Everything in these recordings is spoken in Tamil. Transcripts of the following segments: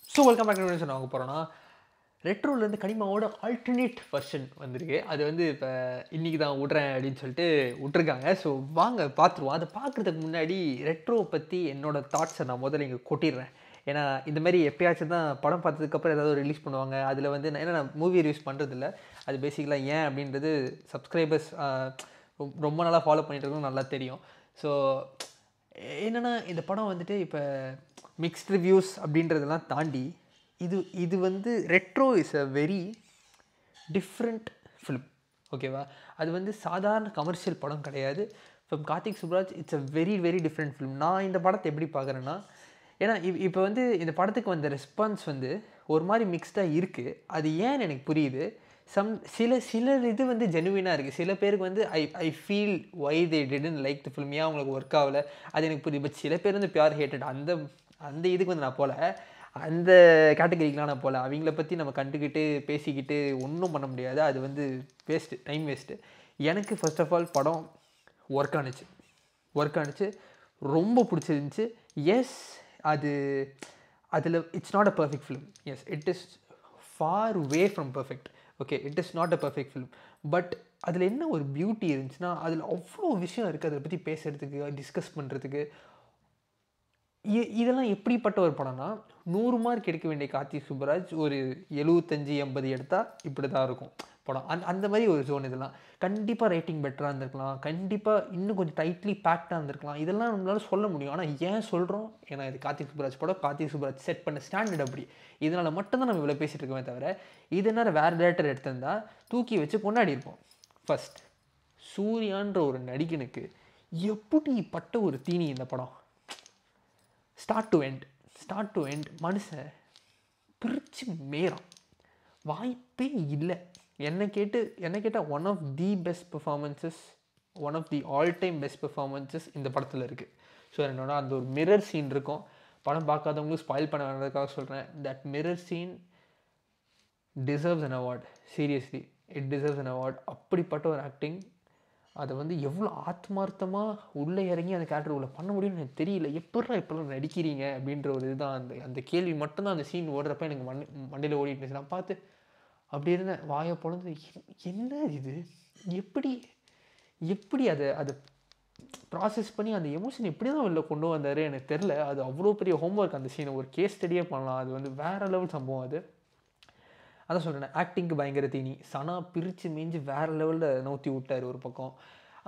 ஸோ வெல்கம் பேக் டு வாங்க போகிறோன்னா ரெட்ரோலேருந்து கனிமாவோட ஆல்டர்னேட் வெர்ஷன் வந்திருக்கு. அது வந்து இப்போ இன்றைக்கி தான் விட்றேன் அப்படின்னு சொல்லிட்டு விட்ருக்காங்க. ஸோ வாங்க பார்த்துருவோம். அதை பார்க்குறதுக்கு முன்னாடி ரெட்ரோ பற்றி என்னோடய தாட்ஸை நான் முதல்ல இங்கே கொட்டிடுறேன். ஏன்னா இந்த மாதிரி எப்பயாச்சும் தான் படம் பார்த்ததுக்கப்புறம் ஏதாவது ரிலீஸ் பண்ணுவாங்க. அதில் வந்து ஏன்னா நான் மூவி ரிவ்யூஸ் பண்ணுறதில்ல. அது பேசிக்கலாக ஏன் அப்படின்றது சப்ஸ்கிரைபர்ஸ் ரொம்ப நாளாக ஃபாலோ பண்ணிட்டு இருக்கணும் நல்லா தெரியும். ஸோ என்னென்னா இந்த படம் வந்துட்டு இப்போ மிக்ஸ்ட் ரிவ்யூஸ் அப்படின்றதெல்லாம் தாண்டி இது வந்து Retro is a very different film. ஓகேவா? அது வந்து சாதாரண கமர்ஷியல் படம் கிடையாது. From Karthik Subbaraj it's a very very different film. நான் இந்த படத்தை எப்படி பார்க்குறேன்னா, ஏன்னா இப்போ வந்து இந்த படத்துக்கு வந்த ரெஸ்பான்ஸ் வந்து ஒரு மாதிரி மிக்ஸ்டாக இருக்குது. அது ஏன்னு எனக்கு புரியுது. சில இது வந்து ஜெனுவினாக இருக்குது. சில பேருக்கு வந்து I feel why they didn't like the film, ஏன் அவங்களுக்கு ஒர்க் ஆகலை அது எனக்கு புரியுது. பட் சில பேர் வந்து பியூர் ஹேட்டட். அந்த இதுக்கு வந்து நான் போகல, அந்த கேட்டகரிக்கெலாம் நான் போகல. அவங்கள பற்றி நம்ம கண்டுக்கிட்டு பேசிக்கிட்டு ஒன்றும் பண்ண முடியாது. அது வந்து வேஸ்ட்டு, டைம் வேஸ்ட்டு. எனக்கு ஃபர்ஸ்ட் ஆஃப் ஆல் படம் ஒர்க் ஆணுச்சு, ரொம்ப பிடிச்சிருந்துச்சி. எஸ், அதில் it's not a perfect film. Yes, it is far way from perfect. Okay, it is not a perfect film. But அதில் என்ன ஒரு பியூட்டி இருந்துச்சுன்னா, அதில் அவ்வளோ விஷயம் இருக்குது அதை பற்றி பேசுகிறதுக்கு, டிஸ்கஸ் பண்ணுறதுக்கு. இதெல்லாம் எப்படிப்பட்ட ஒரு படம்னா, 100 மார்க் எடுக்க வேண்டிய கார்த்திக் சுப்புராஜ் ஒரு 75-80 எடுத்தால் இப்படி தான் இருக்கும் படம். அந்த மாதிரி ஒரு ஜோன். இதெல்லாம் கண்டிப்பாக ரேட்டிங் பெட்டராக இருந்திருக்கலாம், கண்டிப்பாக இன்னும் கொஞ்சம் டைட்லி பேக்டாக இருந்திருக்கலாம். இதெல்லாம் நம்மளால சொல்ல முடியும். ஆனால் ஏன் சொல்கிறோம்? ஏன்னா இது கார்த்திக் சுப்புராஜ் படம். கார்த்திக் சுப்புராஜ் செட் பண்ண ஸ்டாண்டர்ட் அப்படி. இதனால் மட்டும்தான் நம்ம இவ்வளோ பேசிகிட்டு இருக்கோமே தவிர, இது நேரம் வேறு டேரக்டர் எடுத்திருந்தால் தூக்கி வச்சு கொண்டாடி இருப்போம். ஃபர்ஸ்ட், சூர்யான்ற ஒரு நடிகனுக்கு எப்படிப்பட்ட ஒரு தீனி இந்த படம். ஸ்டார்ட் டு எண்ட் மனுஷன் பிரித்து மேறான். வாய்ப்பே இல்லை. என்னை கேட்டால் one of the best performances, one of the all time best performances இந்த படத்தில் இருக்குது. ஸோ என்னோட அந்த ஒரு மிரர் சீன் இருக்கும். படம் பார்க்காதவங்களும் ஸ்பாயில் பண்ண வேண்டதுக்காக சொல்கிறேன். That mirror scene deserves an award. Seriously, it deserves an award. அப்படிப்பட்ட ஒரு ஆக்டிங். அதை வந்து எவ்வளோ ஆத்மார்த்தமாக உள்ளே இறங்கி அந்த கேரக்டர் உள்ள பண்ண முடியும்னு எனக்கு தெரியல. எப்பெல்லாம் நடிக்கிறீங்க அப்படின்ற ஒரு இதுதான். அந்த கேள்வி மட்டும்தான் அந்த சீன் ஓடுறப்ப எனக்கு மண்டையில் ஓடிட்டு இருந்துச்சு. நான் பார்த்து அப்படி இருந்தேன், வாயை பொழுது. என்ன இது, எப்படி அதை ப்ராசஸ் பண்ணி அந்த எமோஷன் எப்படி தான் வெளில கொண்டு வந்தார் எனக்கு தெரில. அது அவ்வளோ பெரிய ஹோம்ஒர்க். அந்த சீனை ஒரு கேஸ் ஸ்டடியே பண்ணலாம். அது வந்து வேறு லெவல் சம்பவம். அது அதான் சொல்கிறேன், ஆக்டிங்க்கு பயங்கர தீனி. சனா பிரித்து மேய்ஞ்சி வேறு லெவலில் நோற்றி விட்டார் ஒரு பக்கம்.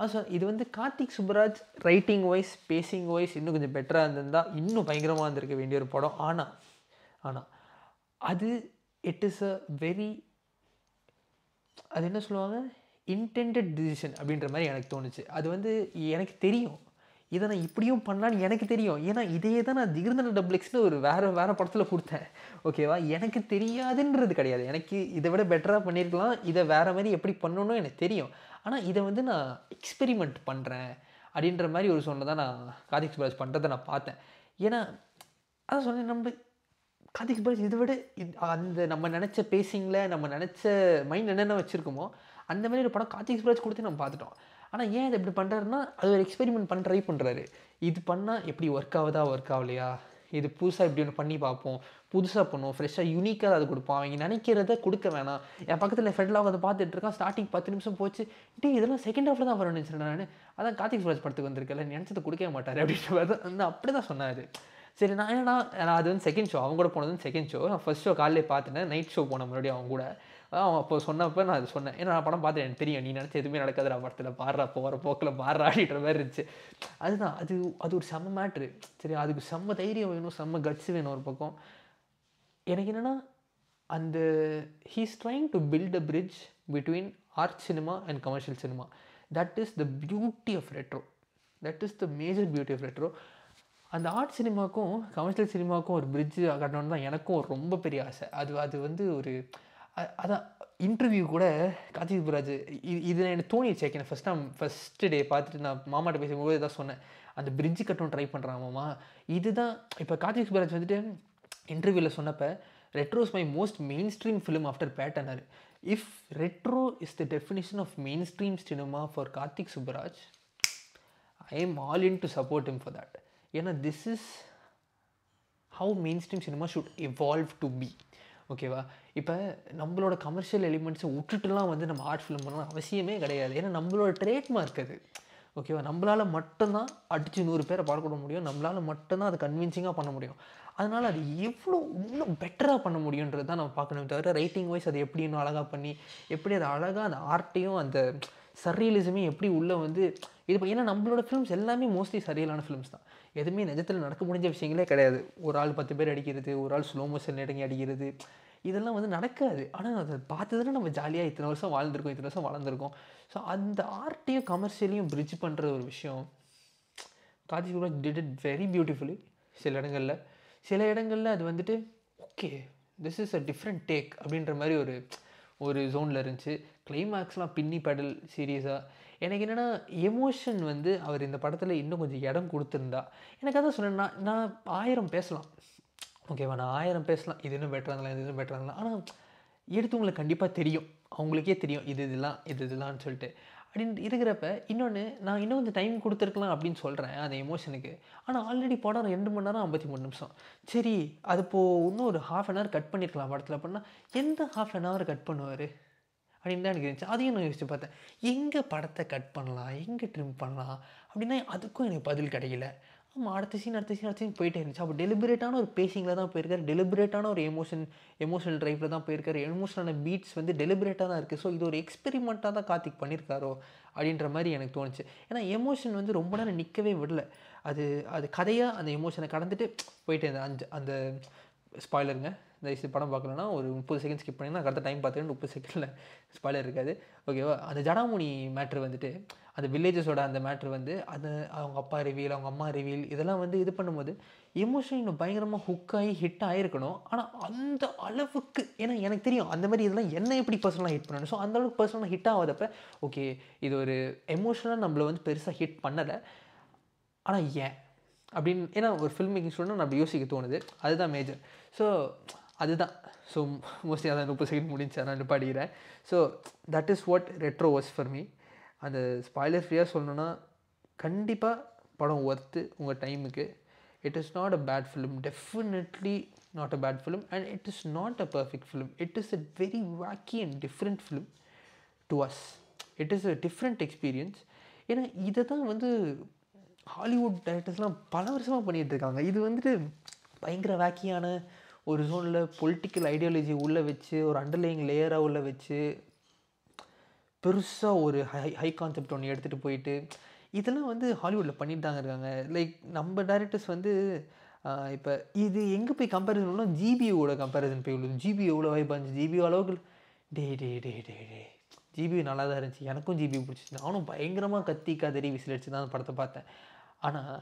அதான் இது வந்து Karthik Subbaraj writing wise, pacing wise இன்னும் கொஞ்சம் பெட்டராக இருந்திருந்தால் இன்னும் பயங்கரமாக இருந்திருக்க வேண்டிய ஒரு படம். ஆனால் அது இட் இஸ் அ வெரி, அது என்ன சொல்லுவாங்க, இன்டெண்டட் டிசிஷன் அப்படின்ற மாதிரி எனக்கு தோணுச்சு. அது வந்து எனக்கு தெரியும், இதை நான் இப்படியும் பண்ணலான்னு எனக்கு தெரியும். ஏன்னா இதே தான் நான் திகிர்ந்தன டபுள் எக்ஸ்னு ஒரு வேறு படத்தில் கொடுத்தேன். ஓகேவா? எனக்கு தெரியாதுன்றது கிடையாது. எனக்கு இதை விட பெட்டராக பண்ணியிருக்கலாம், இதை வேறு மாதிரி எப்படி பண்ணணும்னு எனக்கு தெரியும். ஆனால் இதை வந்து நான் எக்ஸ்பெரிமெண்ட் பண்ணுறேன் அப்படின்ற மாதிரி ஒரு சொன்ன தான் நான் கார்த்திக் சுப்புராஜ் பண்ணுறதை நான் பார்த்தேன். ஏன்னா அதான் சொன்னேன், நம்ம கார்த்திக் சுப்புராஜ் இதை விட அந்த நம்ம நினச்ச பேசிங்கில் நம்ம நினச்ச மைண்ட் என்னென்ன வச்சுருக்கோமோ அந்த மாதிரி ஒரு படம் கார்த்திக் சுப்புராஜ் கொடுத்து நம்ம பார்த்துட்டோம். ஆனால் ஏன் இதை இப்படி பண்ணுறாருன்னா, அது ஒரு எக்ஸ்பெரிமெண்ட் பண்ண ட்ரை பண்ணுறாரு. இது பண்ணால் எப்படி ஒர்க் ஆகலையா, இது புதுசாக இப்படி ஒன்று பண்ணி பார்ப்போம், புதுசாக பண்ணுவோம், ஃப்ரெஷ்ஷாக யூனிக்காக அது கொடுப்போம், அவங்க நினைக்கிறத கொடுக்க வேணாம். என் பக்கத்தில் ஃப்ரெண்ட்லாம் அதை பார்த்துட்டு இருக்கான். ஸ்டார்டிங் 10 நிமிஷம் போச்சு, இதெல்லாம் செகண்ட் ஹாஃபில் தான் வரணும்னு நினச்சிட்டேன் நான். அதான் கார்த்திக் சுப்புராஜ் படத்துக்கு வந்திருக்கல, நினச்சதை கொடுக்கவே மாட்டார் அப்படின்ற மாதிரி தான் அப்படி தான் சொன்னார். சரி, நான் அது வந்து செகண்ட் ஷோ, அவங்க கூட போனது வந்து செகண்ட் ஷோ. நான் ஃபர்ஸ்ட் ஷோ காலையிலே பார்த்துட்டேன். நைட் ஷோ போனேன் மறுபடியும் அவங்க கூட. அவன் அப்போ சொன்னப்போ நான் அது சொன்னேன், ஏன்னா நான் படம் பார்த்து எனக்கு தெரியும், நீ நினச்ச எதுவுமே நடக்காதுடா படத்தில், பாடுறா போகிற போக்கில் பாடுறா அப்படின்ற மாதிரி இருந்துச்சு. அதுதான் அது ஒரு செம்ம மேட்ரு. சரி, அதுக்கு செம்ம தைரியம் வேணும், செம்ம கட்ஸ் வேணும் ஒரு பக்கம். எனக்கு என்னென்னா, அந்த he's trying to build a bridge between art cinema and commercial cinema. That is the beauty of Retro. That is the major beauty of Retro. அந்த ஆர்ட் சினிமாவுக்கும் கமர்ஷியல் சினிமாவுக்கும் ஒரு பிரிட்ஜு கட்டணும்னு தான் எனக்கும் ஒரு ரொம்ப பெரிய ஆசை. அது வந்து ஒரு அதான் இன்டர்வியூ கூட கார்த்திக் சுப்புராஜ் இது எனக்கு தோணிடுச்சு. எனக்கு ஃபஸ்ட்டு டே பார்த்துட்டு நான் மாமாட்ட பேசும்போது தான் சொன்னேன், அந்த பிரிட்ஜு கட்டணும் ட்ரை பண்ணுறான் மாமா. இதுதான் இப்போ கார்த்திக் சுப்புராஜ் வந்துட்டு இன்டர்வியூவில் சொன்னப்போ, Retro is my most mainstream film after பேட்டனார். If Retro is the definition of mainstream cinema for Karthik Subbaraj, I am all in to support him for that. ஏன்னா this is how mainstream cinema should evolve to be. ஓகேவா? இப்போ நம்மளோட கமர்ஷியல் எலிமெண்ட்ஸை விட்டுட்டுலாம் வந்து நம்ம ஆர்ட் ஃபிலிம் பண்ணலாம் அவசியமே கிடையாது. ஏன்னா நம்மளோட ட்ரேட்மார்க் அது. ஓகேவா? நம்மளால் மட்டும்தான் அடித்து 100 பேரை பார்க்க முடியும். நம்மளால் மட்டும்தான் அதை கன்வின்சிங்காக பண்ண முடியும். அதனால் அது எவ்வளோ இன்னும் பெட்டராக பண்ண முடியுன்றது தான் நம்ம பார்க்கணும். தவிர ரைட்டிங் வைஸ் அதை எப்படி இன்னும் அழகாக பண்ணி, எப்படி அதை அழகாக அந்த ஆர்ட்டையும் அந்த சர்ரியலிசமையும் எப்படி உள்ளே வந்து இது. ஏன்னா நம்மளோட ஃபிலிம்ஸ் எல்லாமே மோஸ்ட்லி சரியலான ஃபிலிம்ஸ் தான். எதுவுமே நிஜத்தில் நடக்க முடிஞ்ச விஷயங்களே கிடையாது. ஒரு ஆள் 10 பேர் அடிக்கிறது, ஒரு ஆள் ஸ்லோ மோஷன் இடங்கி அடிக்கிறது, இதெல்லாம் வந்து நடக்காது. ஆனால் அதை பார்த்து தானே நம்ம ஜாலியாக இத்தனை வருஷம் வாழ்ந்துருக்கோம், இத்தனை வருஷம் வளர்ந்துருக்கோம். ஸோ அந்த ஆர்ட்டையும் கமர்ஷியலையும் பிரிட்ஜ் பண்ணுற ஒரு விஷயம் Karthik Subbaraj did it very beautifully. சில இடங்களில் அது வந்துட்டு okay this is a different take அப்படின்ற மாதிரி ஒரு ஜோனில் இருந்துச்சு. கிளைமேக்ஸ்லாம் பின்னி பெடல் சீரியஸாக. எனக்கு என்னென்னா எமோஷன் வந்து அவர் இந்த படத்தில் இன்னும் கொஞ்சம் இடம் கொடுத்துருந்தா. எனக்கு அதான் சொன்னேன், நான் 1000 பேசலாம். ஓகேவா? நான் 1000 பேசலாம். இது இன்னும் பெட்டராக இது இன்னும் பெட்டராக. ஆனால் எடுத்தவங்களுக்கு கண்டிப்பாக தெரியும், அவங்களுக்கே தெரியும் இதெல்லாம்னு சொல்லிட்டு. அப்படின்னு இருக்கிறப்ப இன்னொன்று நான் இன்னும் கொஞ்சம் டைம் கொடுத்துருக்கலாம் அப்படின்னு சொல்கிறேன் அந்த எமோஷனுக்கு. ஆனால் ஆல்ரெடி படம் 2 மணி நேரம் 53 நிமிஷம். சரி, அது இப்போது இன்னும் ஒரு ½ அன் ஹவர் கட் பண்ணியிருக்கலாம் படத்தில். அப்படின்னா எந்த ½ அன் ஹவர் கட் பண்ணுவார் அப்படின்னு தான் எனக்கு இருந்துச்சு. அதையும் நான் யோசிச்சு பார்த்தேன், எங்கே படத்தை கட் பண்ணலாம், எங்கே ட்ரிம் பண்ணலாம் அப்படின்னா அதுக்கும் எனக்கு பதில் கிடைக்கல. ஆமாம், அடுத்த சீன் போயிட்டே இருந்துச்சு. அப்போ டெலிபரேட்டான ஒரு பேசிங்கில் தான் போயிருக்காரு, டெலிபரேட்டான ஒரு எமோஷனல் ட்ரைவில் தான் போயிருக்காரு. எமோஷனான பீட்ஸ் வந்து டெலிபரேட்டாக தான் இருக்குது. ஸோ இது ஒரு எக்ஸ்பெரிமெண்ட்டாக தான் கார்த்திக் பண்ணியிருக்காரோ அப்படின்ற மாதிரி எனக்கு தோணுச்சு. ஏன்னா எமோஷன் வந்து ரொம்ப நேரம் நிற்கவே விடல. அது கதையாக அந்த எமோஷனை கடந்துட்டு போயிட்டே இருந்தேன். அந்த ஸ்பாய்லருங்க, இந்த படம் பார்க்கலன்னா ஒரு 30 செகண்ட் ஸ்கிப் பண்ணிங்கன்னா அடுத்த டைம் பார்த்துட்டு 30 செகண்டில் ஸ்பாய்லர் இருக்காது. ஓகேவா? அந்த ஜடாமுனி மேட்ரு வந்துட்டு, அந்த வில்லேஜஸோட அந்த மேட்ரு வந்து அது அவங்க அப்பா ரிவீல், அவங்க அம்மா ரிவீல், இதெல்லாம் வந்து இது பண்ணும்போது எமோஷன் இன்னும் பயங்கரமாக ஹுக்காகி ஹிட் ஆகிருக்கணும். ஆனால் அந்த அளவுக்கு, ஏன்னா எனக்கு தெரியும் அந்த மாதிரி இதெல்லாம் என்ன எப்படி பர்சனலாக ஹிட் பண்ணணும். ஸோ அந்தளவுக்கு பர்சனலாக ஹிட் ஆகாதப்ப ஓகே இது ஒரு எமோஷனலாக நம்மளை வந்து பெருசாக ஹிட் பண்ணலை. ஆனால் ஏன் அப்படின்னு, ஏன்னா ஒரு ஃபில்ம் மேக்கிங் ஸ்டூடெண்ட் நான் அப்படி யோசிக்க தோணுது. அதுதான் மேஜர். ஸோ அதுதான். ஸோ மோஸ்ட்லி அதான் 30 செகண்ட் முடிஞ்சு நான் நிப்பாடிக்கிறேன். So that is what Retro was for me. அந்த ஸ்பாய்லர் ஃப்ரீயாக சொல்லணுன்னா கண்டிப்பாக படம் ஒர்த்து உங்கள் டைமுக்கு. It is not a bad film, definitely not a bad film, and it is not a perfect film. It is a very wacky and different film to us. It is a different experience. ஏன்னா இதை தான் வந்து ஹாலிவுட் டைரக்டர்ஸ்லாம் பல வருஷமாக பண்ணிகிட்ருக்காங்க. இது வந்துட்டு பயங்கர வேக்கியான ஒரு ஜோனில் பொலிட்டிக்கல் ஐடியாலஜி உள்ளே வச்சு, ஒரு அண்டர்லைங் லேயராக உள்ளே வச்சு, பெருசாக ஒரு ஹை கான்செப்ட் ஒன்று எடுத்துகிட்டு போயிட்டு, இதெல்லாம் வந்து ஹாலிவுட்டில் பண்ணிட்டு தாங்க இருக்காங்க. லைக் நம்ம டைரக்டர்ஸ் வந்து இப்போ இது எங்கே போய் கம்பேரிசன் பண்ணால் ஜிபியோட கம்பேரிசன் போய் உள்ளது. ஜிபி எவ்வளோ வைப்பாக இருந்துச்சு, ஜிபி அளவுக்கு டே ஜிபி நல்லா தான் இருந்துச்சு. எனக்கும் ஜிபி பிடிச்சிச்சு. நானும் பயங்கரமாக கத்தி கதறி விசில் அடிச்சு தான் அந்த படத்தை பார்த்தேன். ஆனால்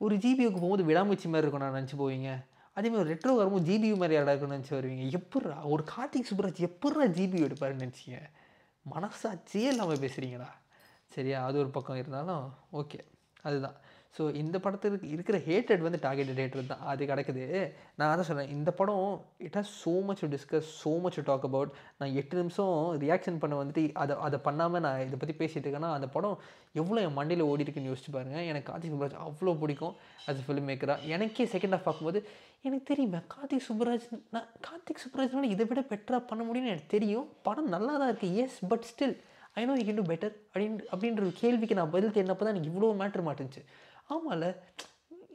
ஒரு ஜிபியூக்கு போகும்போது விடாமுயற்சி மாதிரி இருக்கும் நான் நினச்சி போவீங்க. அதேமாதிரி ஒரு ரெட்ரோ வரும்போது ஜிபியூ மாதிரி இடம் இருக்குன்னு நினச்சி வருவீங்க. எப்பட்றா ஒரு கார்த்திக் சுப்ராஜ் எப்பட்றா ஜிபியூ எடுப்பாருன்னு நினச்சிங்க? மனசாட்சியே இல்லாமல் பேசுகிறீங்களா? சரியா? அது ஒரு பக்கம் இருந்தாலும் ஓகே, அதுதான். ஸோ இந்த படத்துக்கு இருக்கிற ஹேட்டட் வந்து டார்கெட்டட் ஹேட்டட் தான். அது கிடக்குது. நான் அதான் சொன்னேன், இந்த படம் it has so much to discuss, so much to talk about. நான் 8 நிமிஷம் ரியாக்ஷன் பண்ண வந்துட்டு அதை பண்ணாமல் நான் இதை பற்றி பேசிகிட்டு இருக்கேன்னா அந்த படம் எவ்வளோ என் மண்டையில் ஓடி இருக்குன்னு யோசிச்சு பாருங்கள். எனக்கு கார்த்திக் சுப்ராஜ் அவ்வளோ பிடிக்கும் ஆஸ் அ ஃபிலிம் மேக்கராக. எனக்கே செகண்ட் ஹாஃப் பார்க்கும்போது எனக்கு தெரியுமே கார்த்திக் சுப்ராஜ்னால இதை விட பெட்டராக பண்ண முடியும்னு எனக்கு தெரியும். படம் நல்லா தான் இருக்குது, yes, but still I know you can do better அப்படின்ற ஒரு கேள்விக்கு நான் பதில் தேடினப்போ தான் எனக்கு இவ்வளோ மேட்ரு மாட்டுச்சு. ஆமாம்ல,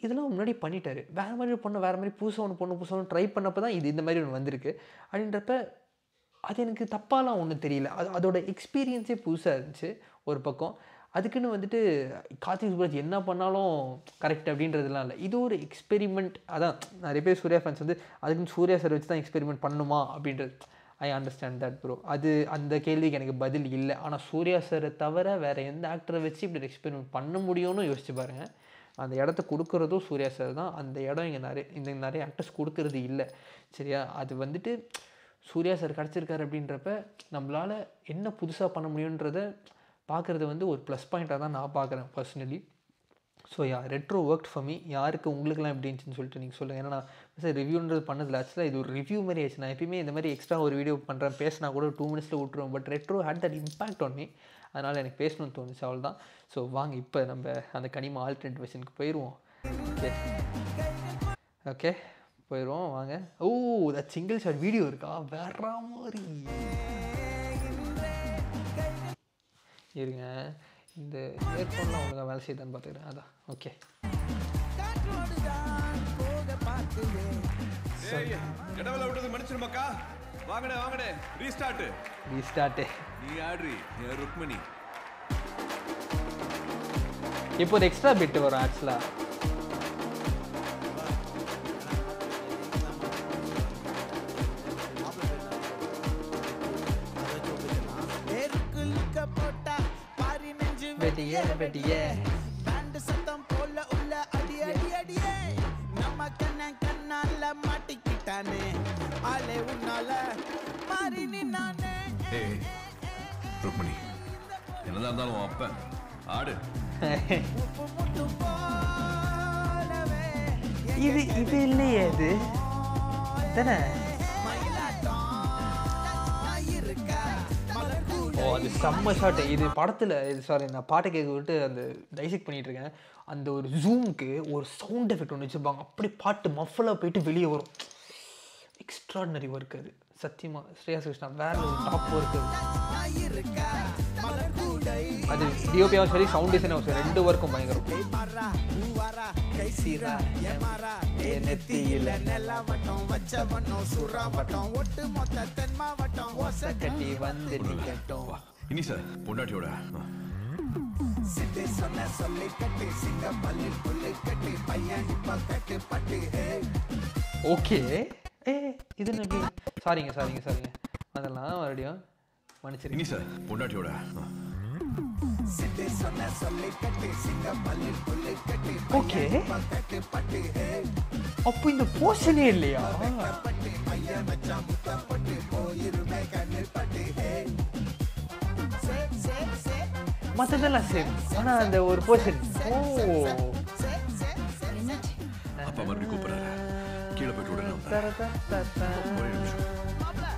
இதெல்லாம் முன்னாடி பண்ணிட்டாரு, வேறு மாதிரி பொண்ணு வேறு மாதிரி புதுசாக ஒன்று ட்ரை பண்ணப்போ தான் இது இந்த மாதிரி ஒன்று வந்திருக்கு அப்படின்றப்ப அது எனக்கு தப்பாலாம் ஒன்றும் தெரியல. அதோட எக்ஸ்பீரியன்ஸே புதுசாக இருந்துச்சு ஒரு பக்கம். அதுக்குன்னு வந்துட்டு கார்த்திக் சுப்ராஜ் என்ன பண்ணாலும் கரெக்ட் அப்படின்றதுலாம் இல்லை. இது ஒரு எக்ஸ்பெரிமெண்ட். அதான் நிறைய பேர் சூர்யா ஃபேன்ஸ் வந்து அதுக்குன்னு சூர்யா சார் வச்சு தான் எக்ஸ்பெரிமெண்ட் பண்ணணுமா அப்படின்றது. I understand that bro. அந்த கேள்விக்கு எனக்கு பதில் இல்லை. ஆனால் சூர்யா சாரை தவிர வேறு எந்த ஆக்டரை வச்சு இப்படி எக்ஸ்பெரிமெண்ட் பண்ண முடியும்னு யோசிச்சு பாருங்கள். அந்த இடத்த கொடுக்குறதும் சூர்யா சார் தான். அந்த இடம் இங்கே நிறைய ஆக்டர்ஸ் கொடுக்கறது இல்லை. சரியா? அது வந்துட்டு சூர்யா சார் கிடச்சிருக்காரு அப்படின்றப்ப நம்மளால் என்ன புதுசாக பண்ண முடியுன்றதை பார்க்குறது வந்து ஒரு ப்ளஸ் பாயிண்ட்டாக தான் நான் பார்க்குறேன் personally. So retro work for me. யாருக்கு உங்களுக்குலாம் எப்படி இருந்துச்சுன்னு சொல்லிட்டு நீங்கள் சொல்லுங்கள். ஏன்னா நான் சார் ரிவ்யூன்றது பண்ணதில்ல. ஆக்சுவலாக இது ஒரு ரிவ்யூ மாதிரி ஆச்சு. நான் எப்பயுமே இந்த மாதிரி எக்ஸ்ட்ரா ஒரு வீடியோ பண்ணுறேன், பேசினா கூட 2 மினிட்ஸில் விட்டுருவோம். But Retro had that impact on me. அதனால் எனக்கு பேசணும்னு தோணுச்சு, அவள் தான். ஸோ வாங்க இப்போ நம்ம அந்த கனிமா ஆல்டர்னேட் வெர்ஷனுக்கு போயிடுவோம். ஓகே ஓகே போயிடுவோம் வாங்க. Oh that single shot video இருக்கா வேற மாதிரி இருங்க. இந்த இயர்ஃபோன்லாம் ஒழுங்காக வேலை செய்யுதான்னு பார்த்துக்கிறேன். அதான் ஓகே. கடவுளை விட்டது மன்னிச்சிருமாக்கா. வாங்கடே ரீஸ்டார்ட். நீ ஆட்ரி ருக்மணி. இப்போ ஒரு எக்ஸ்ட்ரா பிட் வரும் ஆக்சுவலா. வெட்டியே சத்தம் போல உள்ள அடியே நம்ம கண்ணால மாட்டிக்கிட்டானே ஆளே உன்னால மாறி நின்னானே. ருக்மணி என்னதான் இருந்தாலும் அப்ப ஆடு. இது இல்லையே இது தானே. ஓ அது செம்ம ஷாட். இது படத்தில் இது சாரி நான் பாட்டை கேட்க விட்டு அந்த டைசெக்ட் பண்ணிகிட்டு இருக்கேன். அந்த ஒரு ஜூமுக்கு ஒரு சவுண்ட் எஃபெக்ட் ஒன்று வச்சுருப்பாங்க. அப்படி பாட்டு மஃபலாக போயிட்டு வெளியே வரும். எக்ஸ்ட்ராடினரி ஒர்க் அது சத்தியமாக. ஸ்ரேயா கிருஷ்ணா வேற ஒரு டாப் ஒர்க் அது. டிஓபியாவும் சரி சவுண்ட் டிசைனாகவும் சரி 2 ஒர்க்கும் பயங்கரம். இனி சார் பொண்டாட்டியோட ஓகே. இது சாரிங்க அதெல்லாம் மறுபடியும் மன்னிச்சிருக்கேன். இனி சார் பொண்டாட்டியோட ஓகே. அப்போ இந்த போர்ஷனே இல்லையா? மற்றதெல்லாம் சேம் ஆனால் அந்த ஒரு போர்ஷன். ஓ அப்பா மறுபடியும் கூப்பிடுறாரு. கீழே போயிட்டு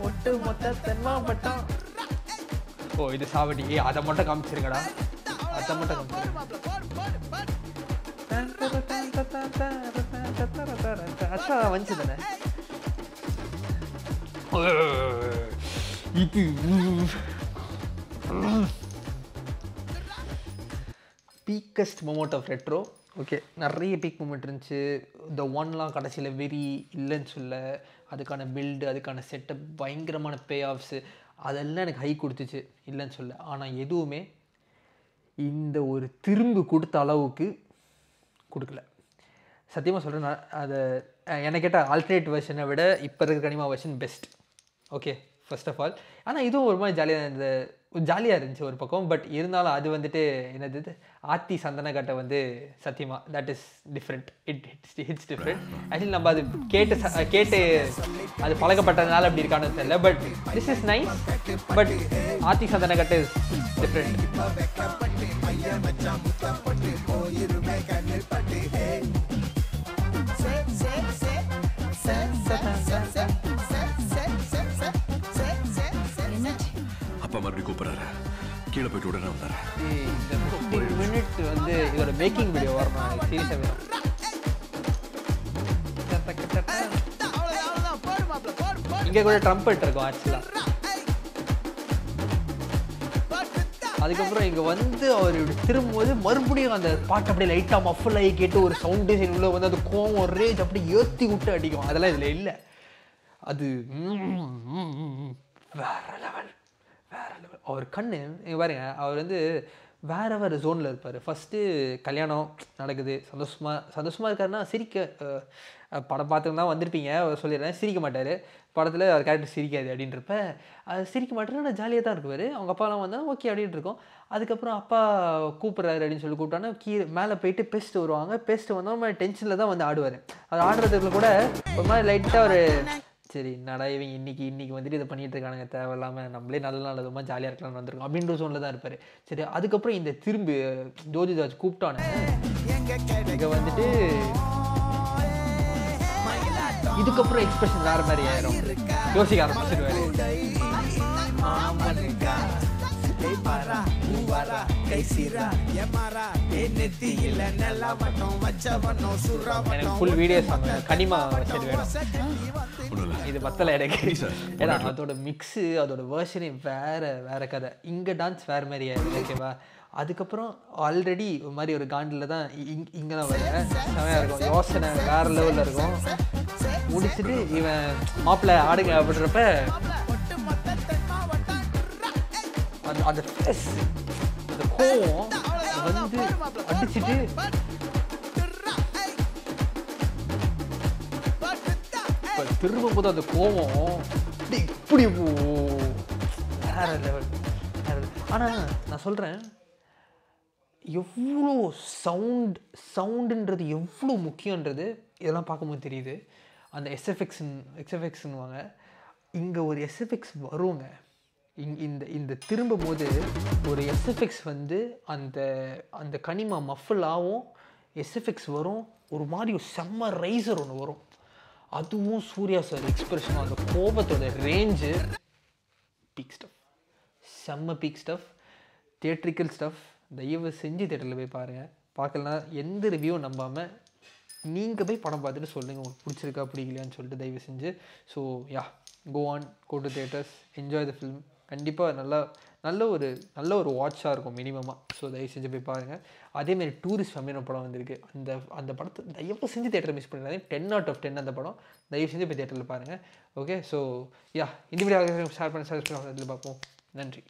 ஒட்டு மொத்த தென்மாவட்டம். ஓ இது சாவடி. அதை மட்டும் காமிச்சிருங்கடா. அதை மட்டும் காமிச்சிருங்க. வந்துச்சு தானே இது. பீக்கஸ்ட் மொமெண்ட் ஆஃப் ரெட்ரோ. ஓகே நிறைய பீக் மூமெண்ட் இருந்துச்சு. இந்த ஒன்லாம் கடைசியில் வெரி இல்லைன்னு சொல்ல. அதுக்கான பில்டு அதுக்கான செட்டப் பயங்கரமான பே ஆஃப்ஸு அதெல்லாம் எனக்கு ஹை கொடுத்துச்சு இல்லைன்னு சொல்ல. ஆனால் எதுவுமே இந்த ஒரு திரும்பு கொடுத்த அளவுக்கு கொடுக்கல. சத்தியமாக சொல்கிறேன். நான் அதை என்னை கேட்டால் ஆல்டர்னேட் வெர்ஷனை விட இப்போ இருக்கிற Kanima version best. Okay first of all. ஆனால் இதுவும் ஒரு மாதிரி ஜாலியாக இருந்துச்சு ஒரு பக்கம். பட் இருந்தாலும் அது வந்துட்டு என்னது ஆத்தி சந்தனக்கட்டை வந்து சத்தியமாக that is different. It's different. Actually நம்ம அது கேட்டு அது பழக்கப்பட்டதுனால அப்படி இருக்கான்னு தெரியல. But this is nice. But ஆத்தி சந்தனக்கட்டை இஸ் டிஃப்ரெண்ட். அப்பா மறுபடியும் கூப்பிடுறாரு. கீழே போயிட்டு உடனே வந்தாரு. இந்த 15 மினிட் வந்து இதோட மேக்கிங் வீடியோ வரணும். சீரியஸாக இங்கே கூட ட்ரம்பெட் இருக்கும் ஆக்சுவலாக. அதுக்கப்புறம் இங்கே வந்து அவர் இப்படி திரும்பும்போது மறுபடியும் அந்த பாட்டு அப்படியே லைட்டாக மஃபல் ஆகி கேட்டு ஒரு சவுண்ட் டிசைன் உள்ள வந்து அது கோவம் ரேஜ் அப்படி ஏற்றி விட்டு அடிக்கும். அதெல்லாம் இதில் இல்லை. அது வேற லெவல். அவர் கண்ணு பாருங்க. அவர் வந்து வேற ஜோனில் இருப்பார். ஃபஸ்ட்டு கல்யாணம் நடக்குது. சந்தோஷமாக இருக்காருன்னா படம் பார்த்துன்னு தான் வந்திருப்பீங்க. சொல்லிடுறேன் சிரிக்க மாட்டார் படத்தில். அவர் கேரக்டர் சிரிக்காது அப்படின்றப்ப அது சிரிக்க மாட்டேன்னு நான் ஜாலியாக தான் இருக்குவார். அவங்க அப்பாலாம் வந்தால் ஓகே அப்படின்ட்டு இருக்கோம். அதுக்கப்புறம் அப்பா கூப்பிட்றாரு அப்படின்னு சொல்லி கூப்பிட்டாங்கன்னா கீழே மேலே போயிட்டு பெஸ்ட்டு வருவாங்க. பெஸ்ட்டு வந்தோம் மாதிரி டென்ஷனில் தான் வந்து ஆடுவார். அது ஆடுறதுக்குள்ள கூட ஒரு மாதிரி லைட்டாக ஒரு சரி நடா இவங்க இன்னைக்கு வந்துட்டு இதை பண்ணிட்டு இருக்கானுங்க தேவையில்லாமல் நம்மளே நல்லதுமா ஜாலியாக இருக்கலாம்னு வந்திருக்கோம் அப்படின்ற ஜோனில் தான் இருப்பார். சரி அதுக்கப்புறம் இந்த திரும்பி ஜோதி ஜார்ஜ் கூப்பிட்டானே இங்கே வந்துட்டு இதுக்கப்புறம் எக்ஸ்பிரஷன் வேறு மாதிரி ஆயிரும். யோசிக்க ஆரம்பிச்சிருவாரு. வாரா கை சீரா எமாரா நெத்தி இல்ல நல்லா வட்டம் வச்ச வண்ணம் சுறா எனக்கு ஃபுல் வீடியோ சாங் கனிமா சரி வேணும். ஒன்றும் இல்லை இது பத்தலை எனக்கு. சார் ஏன்னா அதோட மிக்ஸு அதோட வேர்ஷனே வேற கதை. இங்கே டான்ஸ் வேறு மாதிரியா ஓகேவா. அதுக்கப்புறம் ஆல்ரெடி ஒரு மாதிரி ஒரு காண்டில் தான் இங்கே தான் வருவேன். செமையாக இருக்கும், யோசனை வேறு லெவலில் இருக்கும். முடிச்சுட்டு இவன் மாப்பிள்ளை ஆடுங்க அப்படின்றப்ப அந்த ஃபேஸ் அந்த கோவம் வந்து அடிச்சுட்டு திரும்ப போது அந்த கோவம் இப்படி வேற லெவல். ஆனால் நான் சொல்கிறேன் எவ்வளோ சவுண்டுன்றது எவ்வளோ முக்கியன்றது இதெல்லாம் பார்க்கும்போது தெரியுது. அந்த எஸ்எஃப்எக்ஸ்ன்னுவாங்க. இங்கே ஒரு எஸ்எஃப்எக்ஸ் வருங்க. இந்த திரும்பும் போது ஒரு எஸ்எஃப்எக்ஸ் வந்து அந்த கனிமா மஃபில் ஆகும், எஸ்எஃப்எக்ஸ் வரும், ஒரு மாதிரி ஒரு செம்ம ரைசர் ஒன்று வரும். அதுவும் சூர்யா சார் எக்ஸ்பிரஷனும் அந்த கோபத்தோட ரேஞ்சு பீக் ஸ்டஃப், செம்ம பீக் ஸ்டஃப், தியேட்ரிக்கல் ஸ்டஃப். தயவு செஞ்சு தியேட்டரில் போய் பாருங்கள். பார்க்கலனா எந்த ரிவ்யூவும் நம்பாமல் நீங்கள் போய் படம் பார்த்துட்டு சொல்லுங்கள் உங்களுக்கு பிடிச்சிருக்கா பிடிக்கலையான்னு சொல்லிட்டு தயவு செஞ்சு. So yeah, go to theatres, enjoy the film. கண்டிப்பாக நல்ல ஒரு வாட்சாக இருக்கும் மினிமமாக. ஸோ தயவு செஞ்சு போய் பாருங்கள். அதேமாதிரி டூரிஸ்ட் ஃபேமிலின்னு படம் வந்திருக்கு. அந்த படத்தை தயவு செஞ்சு தியேட்டரை மிஸ் பண்ணிடாதீங்க. 10 out of 10 அந்த படம். தயவு செஞ்சு போய் தியேட்டரில் பாருங்கள். ஓகே, ஸோ யா, இந்த வீடியோ ஷேர் பண்ணி பார்ப்போம். நன்றி.